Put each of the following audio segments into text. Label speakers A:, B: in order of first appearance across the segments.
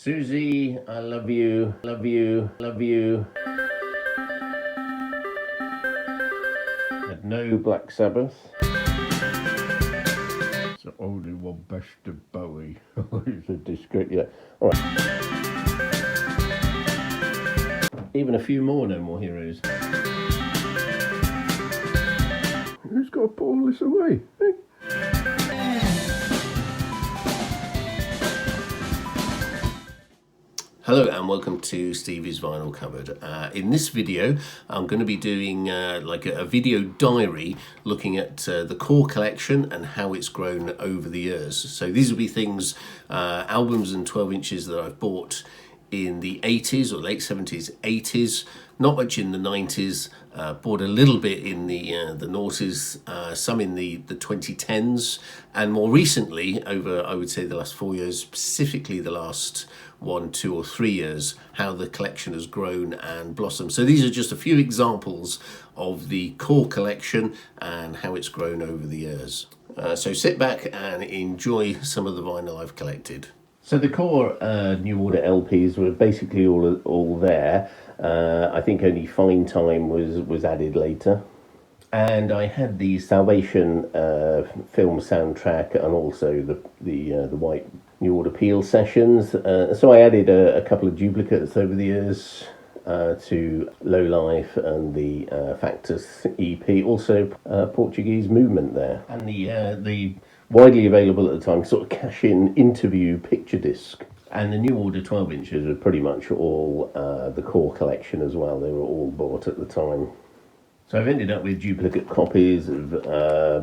A: Susie, I love you, love you, love you. Had no Black Sabbath. It's the only one best of Bowie. It's a discreet, yeah. All right. Even a few more No More Heroes. Who's got to put all this away? Hello and welcome to Stevie's Vinyl Cupboard. In this video I'm going to be doing like a video diary looking at the core collection and how it's grown over the years. So these will be things, albums and 12 inches that I've bought in the 80s or late 70s, 80s, not much in the 90s, bought a little bit in the noughties, some in the 2010s, and more recently, over I would say the last 4 years, specifically the last 1, 2 or 3 years, how the collection has grown and blossomed. So these are just a few examples of the core collection and how it's grown over the years. So sit back and enjoy some of the vinyl I've collected. So the core New Order LPs were basically all there. I think only Fine Time was added later. And I had the Salvation film soundtrack and also the White New Order Peel sessions. So I added a couple of duplicates over the years to Low Life and the Factus EP. Also Portuguese Movement there. And the widely available at the time sort of cash-in interview picture disc. And the New Order 12 inches were pretty much all the core collection as well. They were all bought at the time. So I've ended up with duplicate copies of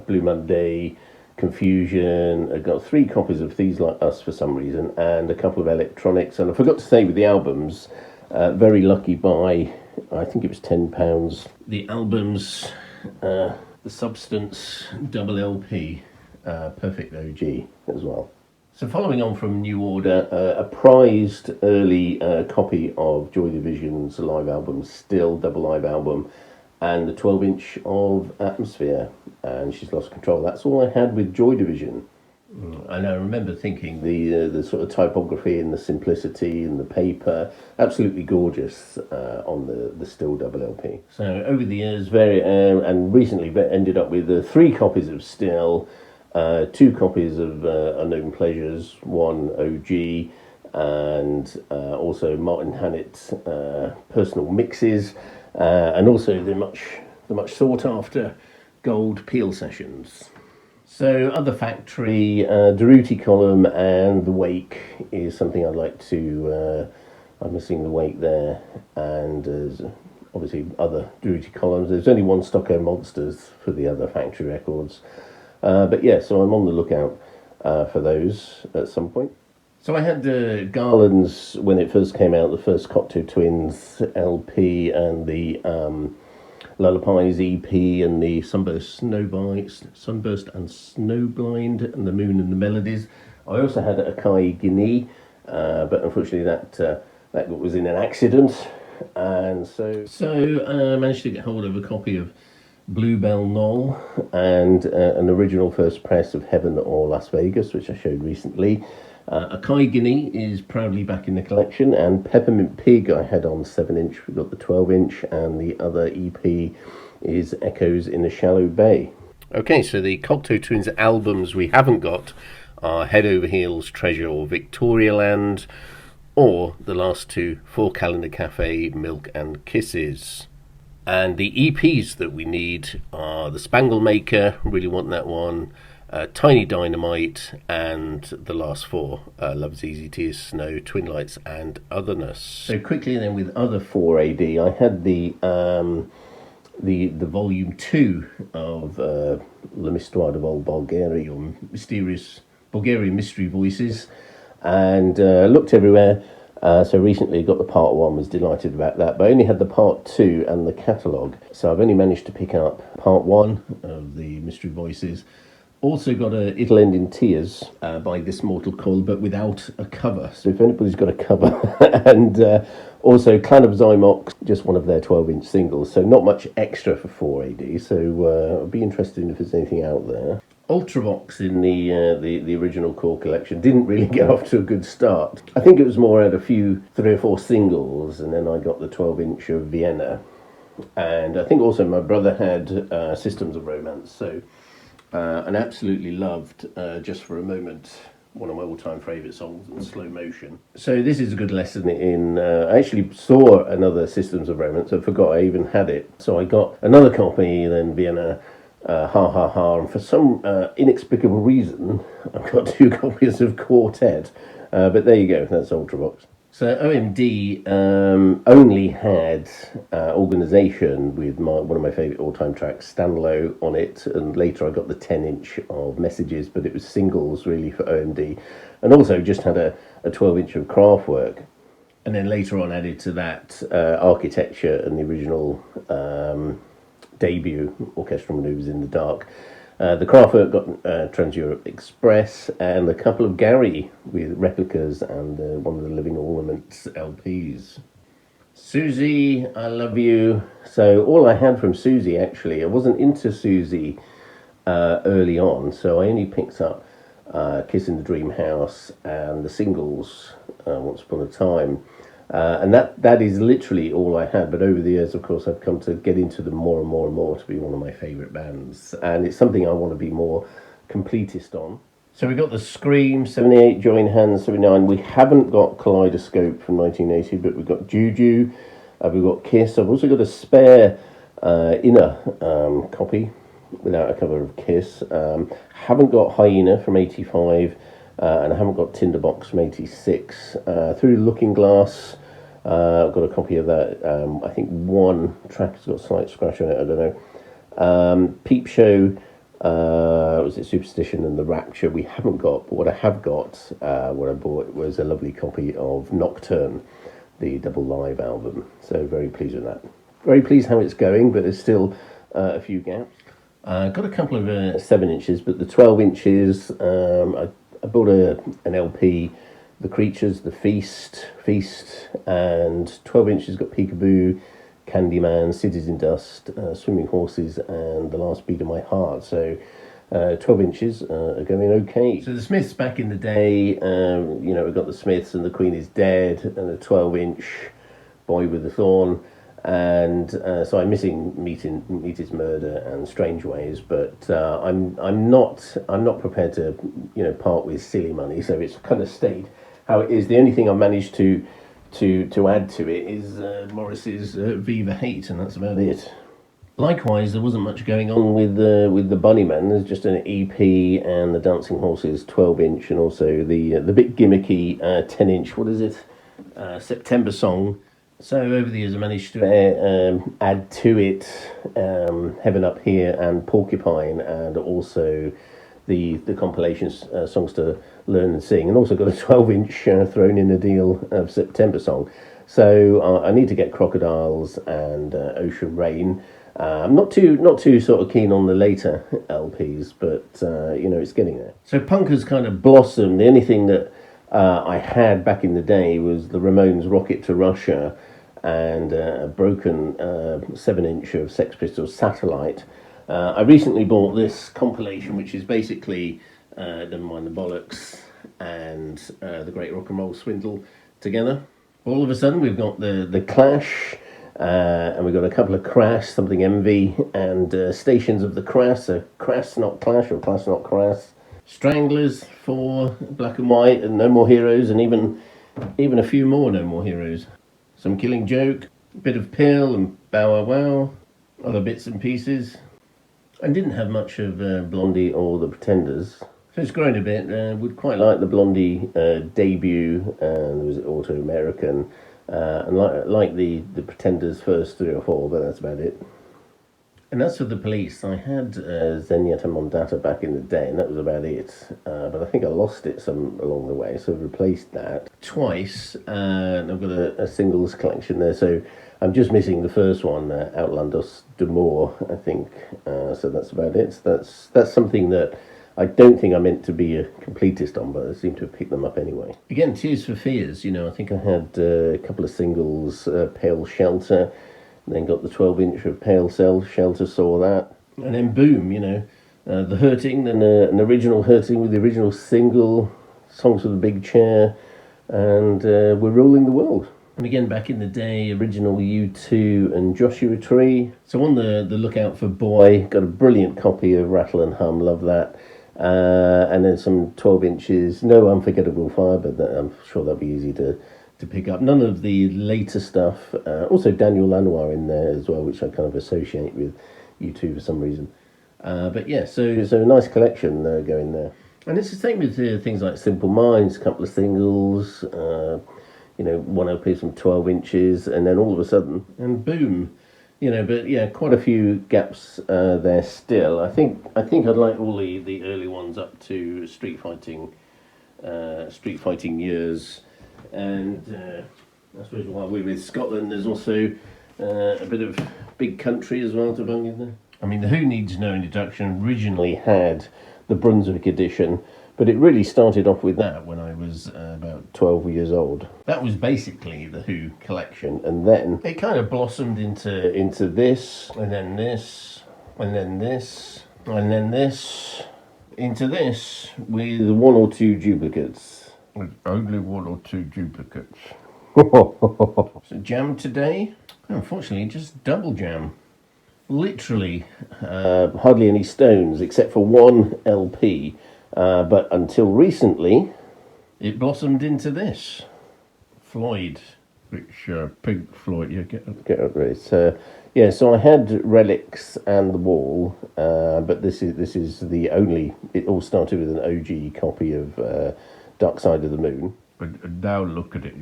A: Blue Monday, Confusion. I've got 3 copies of Thieves Like Us for some reason, and a couple of electronics. And I forgot to say with the albums, very lucky buy, I think it was £10. The albums, the Substance double LP, Perfect OG as well. So following on from New Order, a prized early copy of Joy Division's live album, Still double live album, and the 12 inch of Atmosphere, and She's Lost Control. That's all I had with Joy Division. And I remember thinking the sort of typography and the simplicity and the paper, absolutely gorgeous on the Still double LP. So over the years, and recently ended up with 3 copies of Still, 2 copies of Unknown Pleasures, 1 OG, and also Martin Hannett's personal mixes, and also the much sought after gold Peel sessions. So other factory, Durutti column and the Wake is something I'd like to. I'm missing the Wake there, and there's obviously other Durutti columns. There's only 1 Stocko Monsters for the other factory records. But yeah, so I'm on the lookout for those at some point. So I had Garland's, when it first came out, the first Cocteau Twins LP and the Lullabies EP and the Sunburst and Snowblind and the Moon and the Melodies. I also had Akai Guinea, but unfortunately that was in an accident, and so I managed to get hold of a copy of Bluebell Knoll and an original first press of Heaven or Las Vegas, which I showed recently. Akai Guinea is proudly back in the collection, and Peppermint Pig I had on 7 inch. We've got the 12 inch, and the other EP is Echoes in a Shallow Bay. Okay, so the Cocteau Twins albums we haven't got are Head Over Heels, Treasure or Victorialand, or the last 2, 4 Calendar Cafe, Milk and Kisses. And the EPs that we need are The Spangle Maker, really want that one, Tiny Dynamite, and the last 4, Love's Easy, Tears Snow, Twin Lights and Otherness. So quickly then with other 4AD, I had the volume 2 of L'Histoire de Vol Bulgarie, or Mysterious Bulgarian Mystery Voices, and looked everywhere. So recently got the part 1, was delighted about that, but I only had the part 2 and the catalogue, so I've only managed to pick up part 1 of the Mystery Voices. Also got a It'll End in Tears by This Mortal Coil, but without a cover, so if anybody's got a cover. And also Clan of Zymox, just one of their 12 inch singles, so not much extra for 4AD, so I'll be interested if there's anything out there. Ultravox in the original core collection didn't really get off to a good start. I think it was more at a few 3 or 4 singles, and then I got the 12-inch of Vienna. And I think also my brother had Systems of Romance, so and absolutely loved Just for a Moment, one of my all-time favourite songs in slow motion. So this is a good lesson in, I actually saw another Systems of Romance, I forgot I even had it. So I got another copy, then Vienna, Ha Ha Ha, and for some inexplicable reason, I've got 2 copies of Quartet. But there you go, that's Ultravox. So OMD only had Organisation with one of my favourite all-time tracks, Stanlow, on it, and later I got the 10-inch of Messages, but it was singles really for OMD, and also just had a 12-inch of Kraftwerk, and then later on added to that Architecture and the original debut, Orchestral Manoeuvres in the Dark. The Kraftwerk got Trans-Europe Express and a couple of Gary with replicas and one of the Living Ornaments LPs. Susie, I Love You. So all I had from Susie, actually, I wasn't into Susie early on, so I only picked up Kiss in the Dream House and the singles, Once Upon a Time. And that is literally all I had, but over the years, of course, I've come to get into them more and more and more to be one of my favourite bands, and it's something I want to be more completist on. So we got the Scream, 78, Join Hands, 79. We haven't got Kaleidoscope from 1980, but we've got Juju, we've got Kiss. I've also got a spare inner copy without a cover of Kiss. Haven't got Hyena from 85, and I haven't got Tinderbox from 86. Through Looking Glass, I've got a copy of that. I think one track has got a slight scratch on it, I don't know. Peep Show, was it Superstition and The Rapture? We haven't got, but what I have got, what I bought was a lovely copy of Nocturne, the double live album. So very pleased with that. Very pleased how it's going, but there's still a few gaps. Got a couple of 7 inches, but the 12 inches, I bought an LP, The Creatures, The Feast, and 12 inches got Peekaboo, Candyman, Cities in Dust, Swimming Horses, and The Last Beat of My Heart. So 12 inches are going okay. So the Smiths back in the day, we've got the Smiths and The Queen is Dead, and a 12-inch Boy with a Thorn. And so I'm missing Meet Is Murder and Strange Ways, but I'm not prepared to part with Silly Money, so it's kind of stayed how it is. The only thing I managed to add to it is Morris's Viva Hate, and that's about it. Likewise, there wasn't much going on with the Bunnymen. There's just an EP and the Dancing Horses 12-inch, and also the bit gimmicky 10-inch. What is it? September Song. So over the years I managed to add to it Heaven Up Here and Porcupine, and also the compilation songs to learn and sing, and also got a 12-inch thrown in a deal of September Song. So I need to get Crocodiles and Ocean Rain. I'm not too sort of keen on the later LPs, but it's getting there. So punk has kind of blossomed. The only thing that I had back in the day was the Ramones' Rocket to Russia and a broken 7-inch of Sex Pistols Satellite. I recently bought this compilation, which is basically Never Mind the Bollocks and the Great Rock and Roll Swindle together. All of a sudden we've got the Clash, and we've got a couple of Crass, Something Envy, and Stations of the Crass, so Crass Not Clash or Clash Not Crass. Stranglers for Black and White, and No More Heroes, and even a few more No More Heroes. Some Killing Joke, a bit of Pill and Bow Wow Wow, other bits and pieces. I didn't have much of Blondie or the Pretenders, so it's grown a bit. Would quite like the Blondie debut, and was Auto American, and like the Pretenders' first 3 or 4, but that's about it. And as for the Police, I had Zenyatta Mondata back in the day, and that was about it. But I think I lost it some along the way, so I've replaced that twice. And I've got a singles collection there, so I'm just missing the first one, Outlandos d'Amour, I think. So that's about it. So that's something that I don't think I meant to be a completist on, but I seem to have picked them up anyway. Again, Tears for Fears, I think I had a couple of singles, Pale Shelter, then got the 12-inch of Pale Shelter, saw that. And then boom, The Hurting, then an original Hurting with the original single, Songs for the Big Chair, and We're Ruling the World. And again, back in the day, original U2 and Joshua Tree. So on the lookout for Boy, got a brilliant copy of Rattle and Hum, love that. And then some 12 inches, no Unforgettable Fire, but I'm sure that'll be easy to pick up. None of the later stuff. Also Daniel Lanois in there as well, which I kind of associate with U2 for some reason. But yeah, so a nice collection going there. And it's the same with things like Simple Minds, a couple of singles, one LP, some 12 inches, and then all of a sudden, and boom. But yeah, quite a few gaps there still. I think I'd like all the early ones up to Street Fighting years, and I suppose while we're with Scotland, there's also a bit of big country as well to bung in there. I mean, The Who needs no introduction. Originally had the Brunswick edition, but it really started off with that when I was about 12 years old. That was basically the Who collection, and then it kind of blossomed into this, and then this, and then this, and then this, into this, with one or two duplicates. With only one or two duplicates. So jam today? Unfortunately, just double jam. Literally hardly any stones except for one LP, but until recently it blossomed into this Floyd, which Pink Floyd. Yeah, get up there. So I had Relics and The Wall, but this is the only. It all started with an OG copy of Dark Side of the Moon. But now look at it.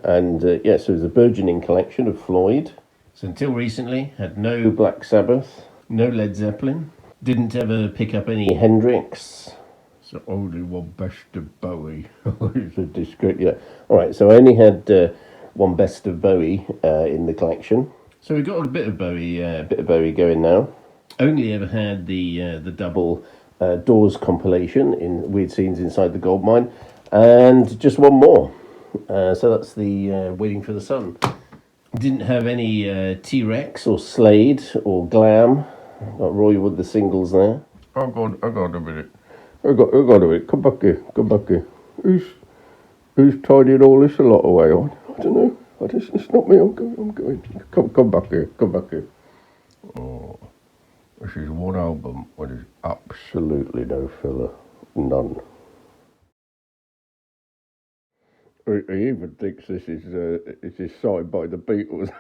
A: And so it's a burgeoning collection of Floyd. So until recently, had no Black Sabbath, no Led Zeppelin, didn't ever pick up any Hendrix. So only one Best of Bowie. It's a discreet, yeah. All right, so I only had one Best of Bowie in the collection. So we got a bit of Bowie going now. Only ever had the double Doors compilation in Weird Scenes Inside the Gold Mine, and just one more. So that's the Waiting for the Sun. Didn't have any T-Rex or Slade or Glam. Got Roy with the singles there. I got a minute. I got a minute. Come back here. Who's tidying all this a lot away on? I don't know. It's not me. I'm going. Come back here. Oh, this is one album where there's absolutely no filler. None. He even thinks this is signed by the Beatles.